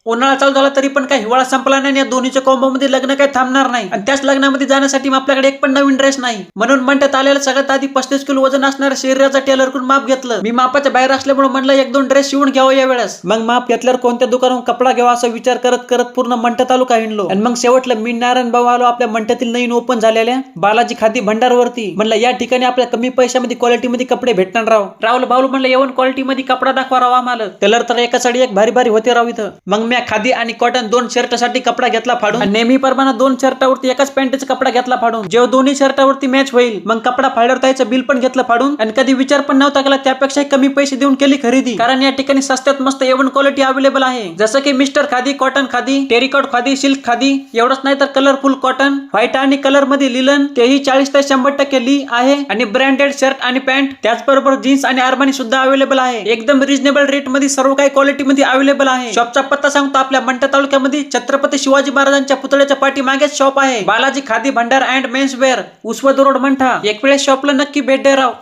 उन्हाळा चालू झाला तरी पण काय हिवाळा संपला नाही. या दोन्हीच्या कॉम्बो मध्ये लग्न काही थांबणार नाही आणि त्याच लग्नामध्ये जाण्यासाठी आपल्याकडे एक पण नवीन ड्रेस नाही. म्हणून म्हणतात आलेला सगळ्यात आधी 35 किलो वजन असणाऱ्या शरीराचा टेलर कडून माप घेतलं. मी मापाच्या बाहेर असल्यामुळे म्हणलं एक दोन ड्रेस शिवून घ्यावं या वेळेस. मग माप घेतल्यावर कोणत्या दुकानातून कपडा घ्यावा असा विचार करत करत पूर्ण मंठा तालुका हिंडलो आणि मग शेवटला मी नारायण भाऊ आलो आपल्या मंठ्यातील नवीन ओपन झालेल्या बालाजी खादी भंडारवरती. म्हणलं या ठिकाणी आपल्या कमी पैशामध्ये क्वालिटी मध्ये कपडे भेटणार राहुल भाऊ म्हणलं येऊन क्वालिटी मध्ये कपडा दाखवा राव आम्हाला. कलर तर एका साडी एक भारी भारी होते राव इथं. मग मी खादी आणि कॉटन दोन शर्ट साठी कपडा घेतला फाडून. नेहमी प्रमाणे दोन शर्टावरती एकाच पॅन्टचा कपडा घेतला फाडून. जेव्हा दोन्ही शर्टावरती मॅच होईल मग कपडा फाडल्यावर त्याचं बिल पण घेतलं फाडून आणि कधी विचार पण नव्हता केला त्यापेक्षा कमी पैसे देऊन केली खरेदी. कारण या ठिकाणी सस्त्यात मस्त एवन क्वालिटी अवेलेबल आहे. जसं की mister khadi, cotton khadi, terricot khadi, silk khadi. एवढंच नाही तर कलरफुल कॉटन, व्हाईट आणि कलर मध्ये लिलन तेही 40 ते 100% ली आहे आणि ब्रँडेड शर्ट आणि पॅन्ट त्याचबरोबर जीन्स आणि आर्मानी सुद्धा अवेलेबल आहे. एकदम रिजनेबल रेट मध्ये सर्व काही क्वालिटी मध्ये अवेलेबल आहे. शॉपचा पत्ता सांगतो आपल्या मंठा तालुक्यामध्ये छत्रपती शिवाजी महाराजांच्या पुतळ्याच्या पाठीमागेच शॉप आहे. Balaji Khadi Bhandar and men's wear, Usvad road Mantha. एक वेळेस शॉपला नक्की भेट द्या राव.